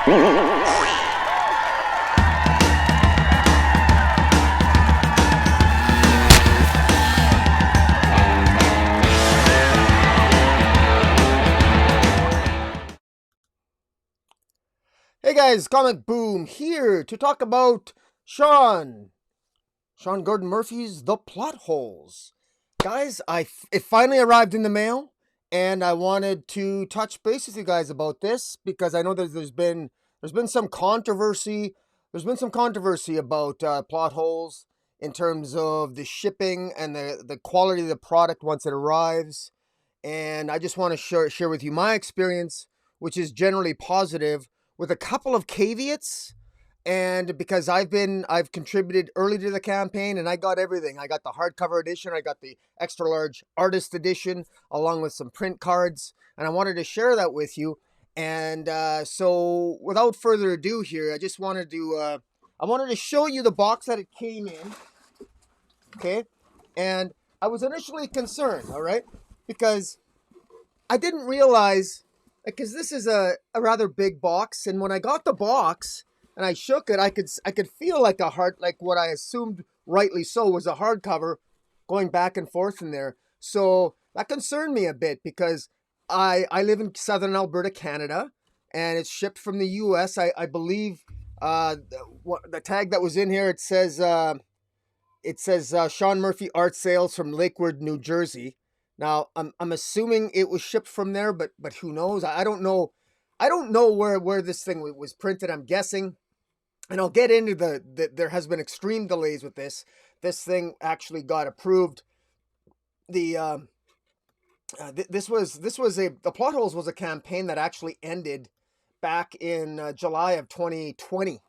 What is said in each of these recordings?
Hey guys, Comic Boom here to talk about Sean Gordon Murphy's The Plot Holes. Guys, it finally arrived in the mail, and I wanted to touch base with you guys about this because I know that there's been some controversy. There's been some controversy about plot holes in terms of the shipping and the quality of the product once it arrives. And I just want to share with you my experience, which is generally positive, with a couple of caveats. And because I've contributed early to the campaign, and I got everything. I got the hardcover edition, I got the extra large artist edition, along with some print cards, and I wanted to share that with you. And so, without further ado, here I wanted to show you the box that it came in. Okay, and I was initially concerned, all right, because I didn't realize, because this is a rather big box, and when I got the box and I shook it, I could feel like like what I assumed rightly so was a hardcover going back and forth in there. So that concerned me a bit because I live in southern Alberta, Canada, and it's shipped from the U.S. I believe the tag that was in here, it says Sean Murphy Art Sales from Lakewood, New Jersey. Now I'm assuming it was shipped from there, but who knows? I don't know. I don't know where this thing was printed. I'm guessing, and I'll get into there has been extreme delays with this. This thing actually got approved. The this was the Plot Holes was a campaign that actually ended back in July of 2020,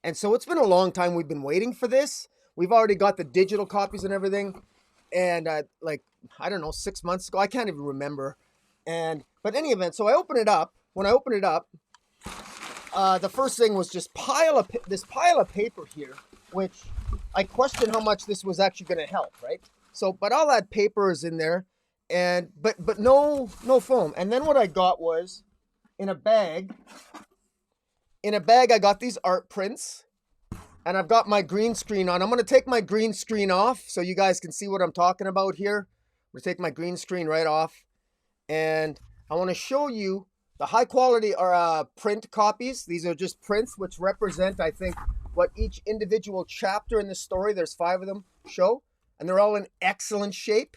and so it's been a long time we've been waiting for this. We've already got the digital copies and everything, and like, I don't know, 6 months ago, I can't even remember. And but in any event, so I open it up. When I open it up, the first thing was just this pile of paper here, which I questioned how much this was actually going to help, right? So, but all that paper is in there, and but no foam. And then what I got was in a bag. In a bag, I got these art prints, and I've got my green screen on. I'm going to take my green screen off so you guys can see what I'm talking about here. I'm going to take my green screen right off, and I want to show you the high quality print copies. These are just prints which represent, I think, what each individual chapter in the story, there's 5 of them, show, and they're all in excellent shape.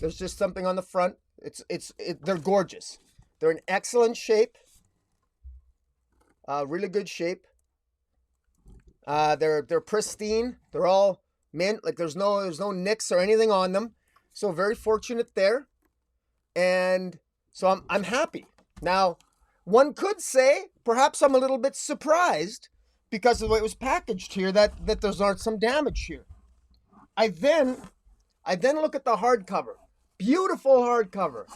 There's just something on the front. They're gorgeous. They're in excellent shape. Really good shape. They're pristine. They're all mint. Like there's no nicks or anything on them. So very fortunate there. And so I'm happy. Now, one could say perhaps I'm a little bit surprised because of the way it was packaged here that there's not some damage here. I then look at the hardcover. Beautiful hardcover.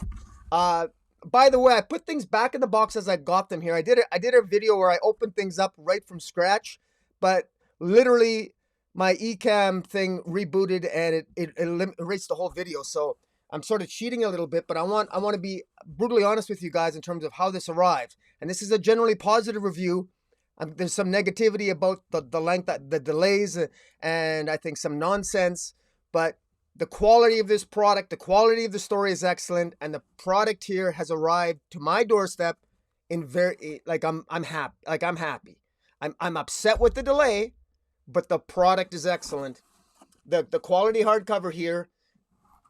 By the way, I put things back in the box as I got them here. I did a video where I opened things up right from scratch, but literally my Ecamm thing rebooted and it erased the whole video. So I'm sort of cheating a little bit, but I want to be brutally honest with you guys in terms of how this arrived. And this is a generally positive review. There's some negativity about the length, the delays, and I think some nonsense, but the quality of this product, the quality of the story is excellent, and the product here has arrived to my doorstep in I'm happy. I'm upset with the delay, but the product is excellent. The quality hardcover here.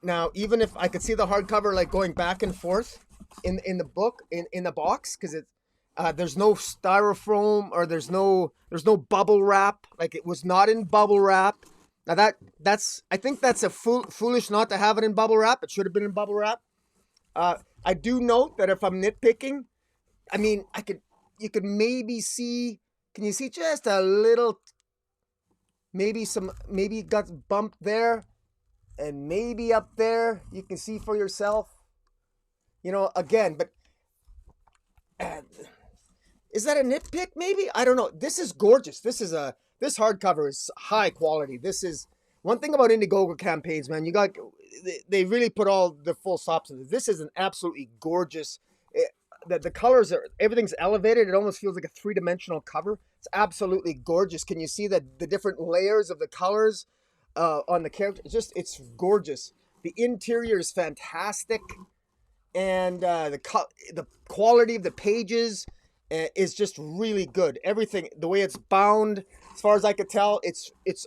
Now, even if I could see the hardcover like going back and forth in the book in the box, because there's no styrofoam or there's no bubble wrap. Like it was not in bubble wrap. Now I think that's foolish not to have it in bubble wrap. It should have been in bubble wrap. I do note that if I'm nitpicking, I mean, you could maybe see. Can you see just a little? Maybe it got bumped there, and maybe up there. You can see for yourself. Again, but is that a nitpick? Maybe, I don't know. This is gorgeous. This hardcover is high quality. This is one thing about Indiegogo campaigns, man. They really put all the full stops in this. This is an absolutely gorgeous. the colors are, everything's elevated. It almost feels like a three-dimensional cover. It's absolutely gorgeous. Can you see the different layers of the colors on the character? It's gorgeous. The interior is fantastic, and the quality of the pages is just really good. Everything, the way it's bound, as far as I could tell,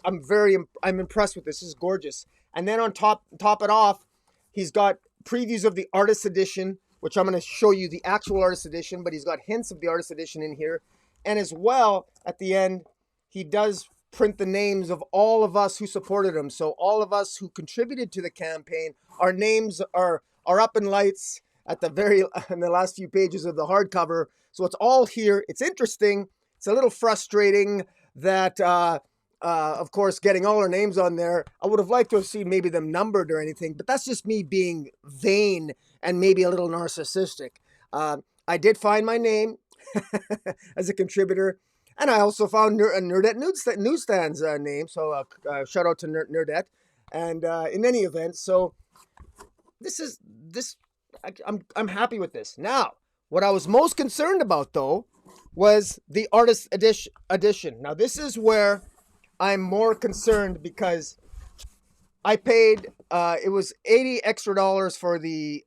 I'm impressed with this. This is gorgeous. And then on top it off, he's got previews of the artist edition, which I'm going to show you the actual artist edition, but he's got hints of the artist edition in here. And as well, at the end, he does print the names of all of us who supported him. So all of us who contributed to the campaign, our names are up in lights at in the last few pages of the hardcover. So it's all here. It's interesting. It's a little frustrating that, of course, getting all our names on there, I would have liked to have seen maybe them numbered or anything, but that's just me being vain and maybe a little narcissistic. I did find my name as a contributor, and I also found Nerdette Newsstand's name, so shout out to Nerdette. And in any event, so I'm happy with this. Now, what I was most concerned about, though, was the artist edition. Now, this is where I'm more concerned because I paid, it was $80 extra for the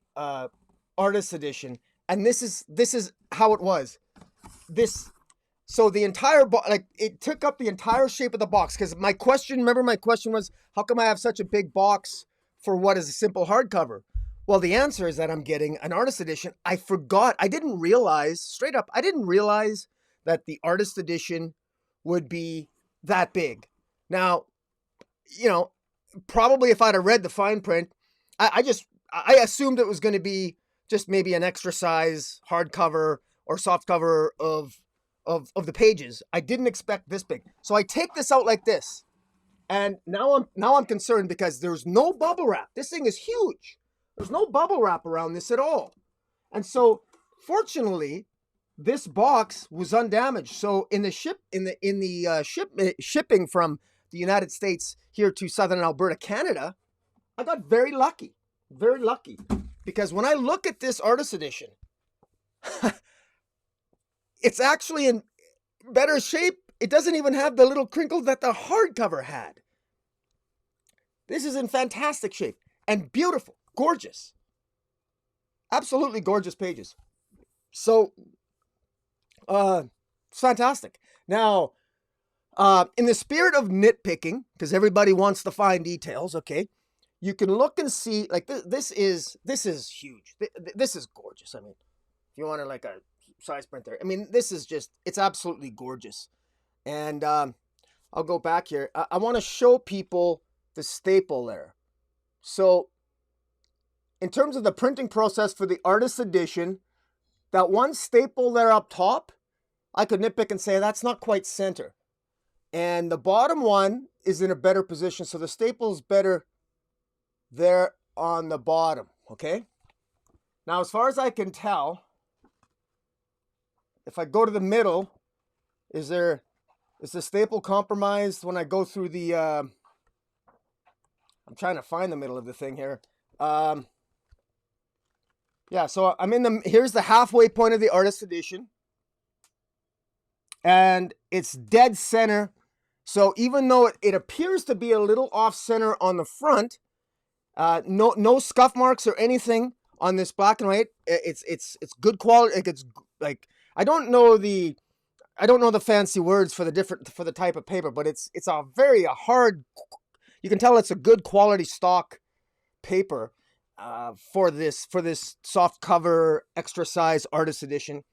artist edition. And this is how it was. So the entire box, it took up the entire shape of the box. Because my question was, how come I have such a big box for what is a simple hardcover? Well, the answer is that I'm getting an artist edition. I didn't realize that the artist edition would be that big. Now, probably if I'd have read the fine print, I assumed it was going to be just maybe an extra size hardcover or soft cover of the pages. I didn't expect this big. So I take this out like this. And now I'm concerned because there's no bubble wrap. This thing is huge. There's no bubble wrap around this at all. And so fortunately, this box was undamaged. So in the shipping from the United States here to Southern Alberta, Canada, I got very lucky. Very lucky. Because when I look at this artist edition, it's actually in better shape. It doesn't even have the little crinkles that the hardcover had. This is in fantastic shape and beautiful, gorgeous. Absolutely gorgeous pages. So, it's fantastic. Now, in the spirit of nitpicking, because everybody wants the fine details, okay, you can look and see, this is huge. This is gorgeous. I mean, if you want a size print there, I mean, this is it's absolutely gorgeous. And I'll go back here. I want to show people the staple there. So, in terms of the printing process for the artist edition, that one staple there up top, I could nitpick and say that's not quite center. And the bottom one is in a better position, so the staple is better there on the bottom, okay? Now, as far as I can tell, if I go to the middle, is the staple compromised when I go through the, I'm trying to find the middle of the thing here. Yeah, so here's the halfway point of the artist edition. And it's dead center. So even though it appears to be a little off center on the front, no scuff marks or anything on this black and white. It's good quality. It's I don't know the fancy words for the type of paper, but it's a very hard. You can tell it's a good quality stock paper for this soft cover extra size artist edition.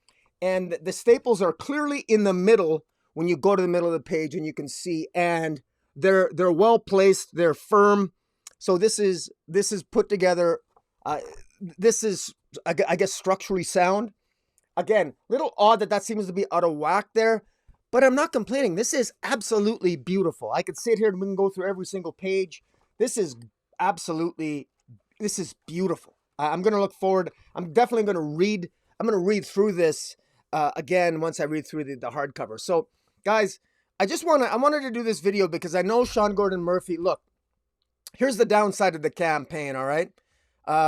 And the staples are clearly in the middle when you go to the middle of the page, and you can see, and they're well placed, they're firm. So this is put together. This is, I guess, structurally sound. Again, little odd that this be out of whack there, but I'm not complaining. This is absolutely beautiful. I could sit here and we can go through every single page. This is beautiful. I'm going to look forward. I'm definitely going to read. I'm going to read through this again once I read through the hardcover. So, guys, I wanted to do this video because I know Sean Gordon Murphy. Look, here's the downside of the campaign. All right,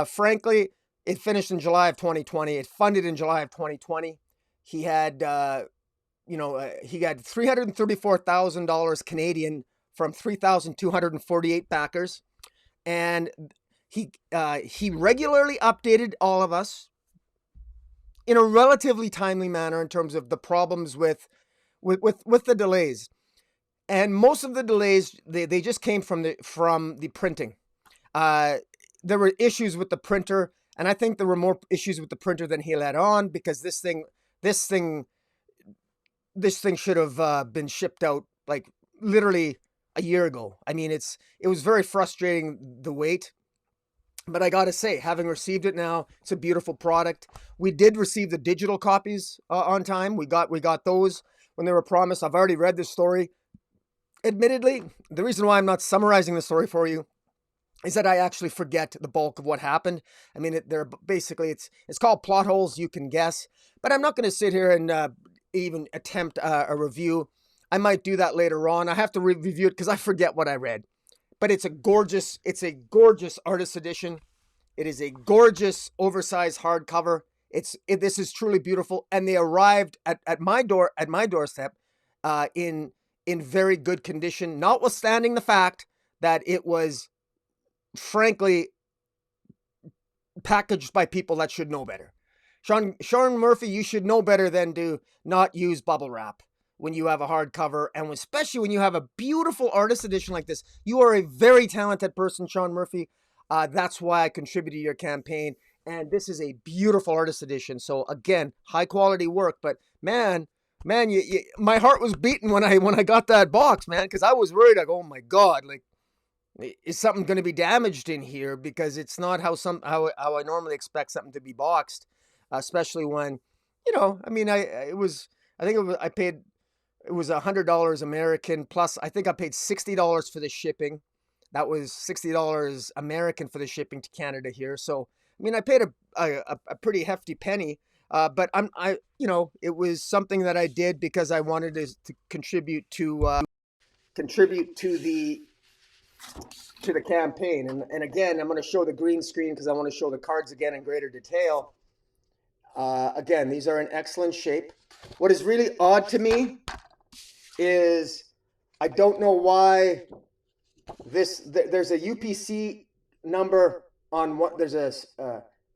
frankly, it finished in July of 2020. It funded in July of 2020. He had, he got $334,000 Canadian from 3,248 backers, and he regularly updated all of us in a relatively timely manner in terms of the problems with the delays. And most of the delays, they just came from the printing. There were issues with the printer, and I think there were more issues with the printer than he let on, because this thing should have been shipped out like literally a year ago. I mean, it was very frustrating, the wait. But I gotta say, having received it now, it's a beautiful product. We did receive the digital copies on time. We got those when they were promised. I've already read this story. Admittedly, the reason why I'm not summarizing the story for you is that I actually forget the bulk of what happened. I mean, it's called plot holes. You can guess, but I'm not going to sit here and even attempt a review. I might do that later on. I have to review it because I forget what I read. But it's a gorgeous artist edition. It is a gorgeous oversized hardcover. This is truly beautiful, and they arrived at my doorstep in very good condition, notwithstanding the fact that it was frankly packaged by people that should know better. Sean Murphy, you should know better than to not use bubble wrap when you have a hardcover, and especially when you have a beautiful artist edition like this. You are a very talented person, Sean Murphy. That's why I contributed to your campaign, and this is a beautiful artist edition. So again, high quality work. But man, my heart was beating when I got that box, man, because I was worried. Like, oh my God, like, is something going to be damaged in here? Because it's not how I normally expect something to be boxed, especially when, I mean, it was $100 American, plus I think I paid $60 for the shipping. That was $60 American for the shipping to Canada here. So I mean, I paid a pretty hefty penny, but it was something that I did because I wanted to contribute to the campaign. And again, I'm going to show the green screen because I want to show the cards again in greater detail. Again, these are in excellent shape. What is really odd to me is I don't know why there's a UPC number on what, there's a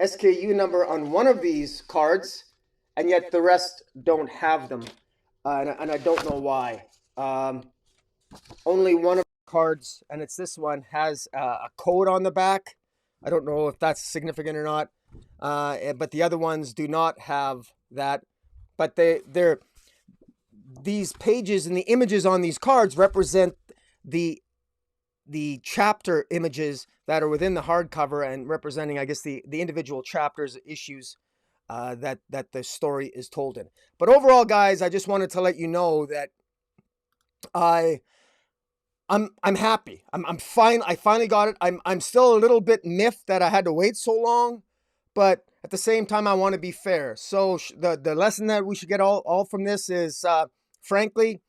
SKU number on one of these cards, and yet the rest don't have them, and I don't know why. Only one of the cards, and it's this one, has a code on the back. I don't know if that's significant or not, but the other ones do not have that. But these pages and the images on these cards represent the chapter images that are within the hardcover, and representing, I guess, the individual chapters, issues that the story is told in. But overall, guys, I just wanted to let you know that I'm happy. I'm fine. I finally got it. I'm still a little bit miffed that I had to wait so long, but at the same time, I want to be fair. So the lesson that we should get all from this is, frankly,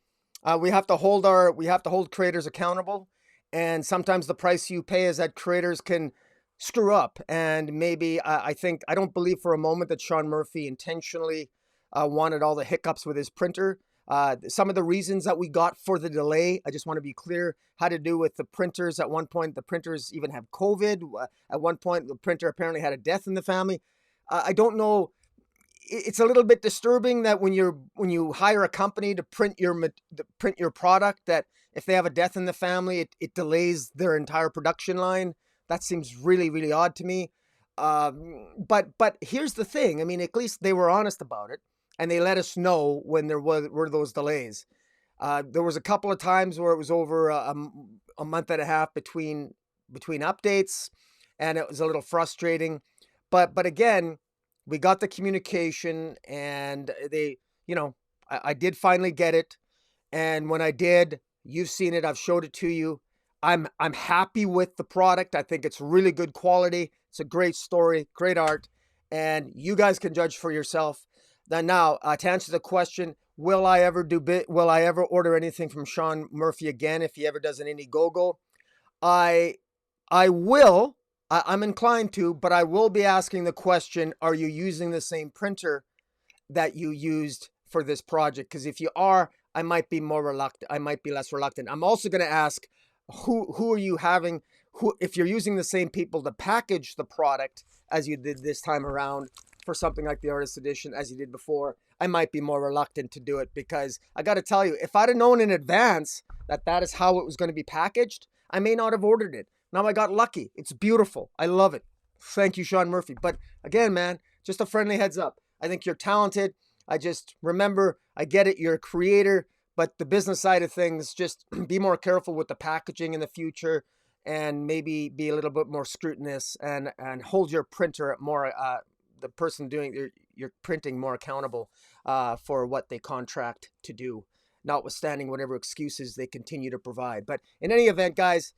we have to hold creators accountable. And sometimes the price you pay is that creators can screw up. And maybe I don't believe for a moment that Sean Murphy intentionally wanted all the hiccups with his printer. Some of the reasons that we got for the delay, I just want to be clear, had to do with the printers. At one point, the printers even have COVID. At one point, the printer apparently had a death in the family. I don't know. It's a little bit disturbing that when you hire a company to print your product, that if they have a death in the family, it delays their entire production line. That seems really, really odd to me. But here's the thing. I mean, at least they were honest about it, and they let us know when there were those delays. There was a couple of times where it was over a month and a half between updates, and it was a little frustrating. But again, we got the communication, and I did finally get it. And when I did, you've seen it. I've showed it to you. I'm happy with the product. I think it's really good quality. It's a great story, great art, and you guys can judge for yourself. Now, to answer the question, will I ever order anything from Sean Murphy again if he ever does an Indiegogo? I will, I'm inclined to, but I will be asking the question, are you using the same printer that you used for this project? Because if you are, I might be more reluctant. I might be less reluctant. I'm also going to ask who are you having, who, if you're using the same people to package the product as you did this time around for something like the artist edition as you did before, I might be more reluctant to do it, because I got to tell you, if I'd have known in advance that that is how it was going to be packaged, I may not have ordered it. Now I got lucky. It's beautiful. I love it. Thank you, Sean Murphy. But again, man, just a friendly heads up. I think you're talented. I just remember, I get it, you're a creator, but the business side of things, just be more careful with the packaging in the future, and maybe be a little bit more scrutinous, and hold your printer more, the person doing your printing more accountable for what they contract to do, notwithstanding whatever excuses they continue to provide. But in any event, guys,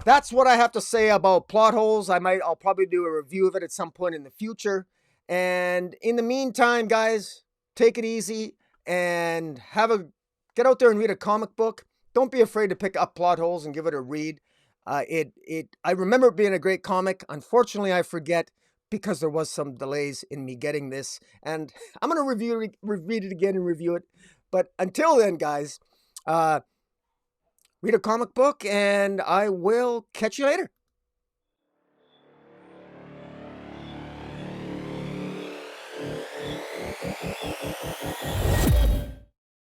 that's what I have to say about plot holes. I'll probably do a review of it at some point in the future. And in the meantime, guys, take it easy and get out there and read a comic book. Don't be afraid to pick up plot holes and give it a read. I remember it being a great comic. Unfortunately, I forget, because there was some delays in me getting this, and I'm gonna read it again and review it. But until then, guys, read a comic book, and I will catch you later.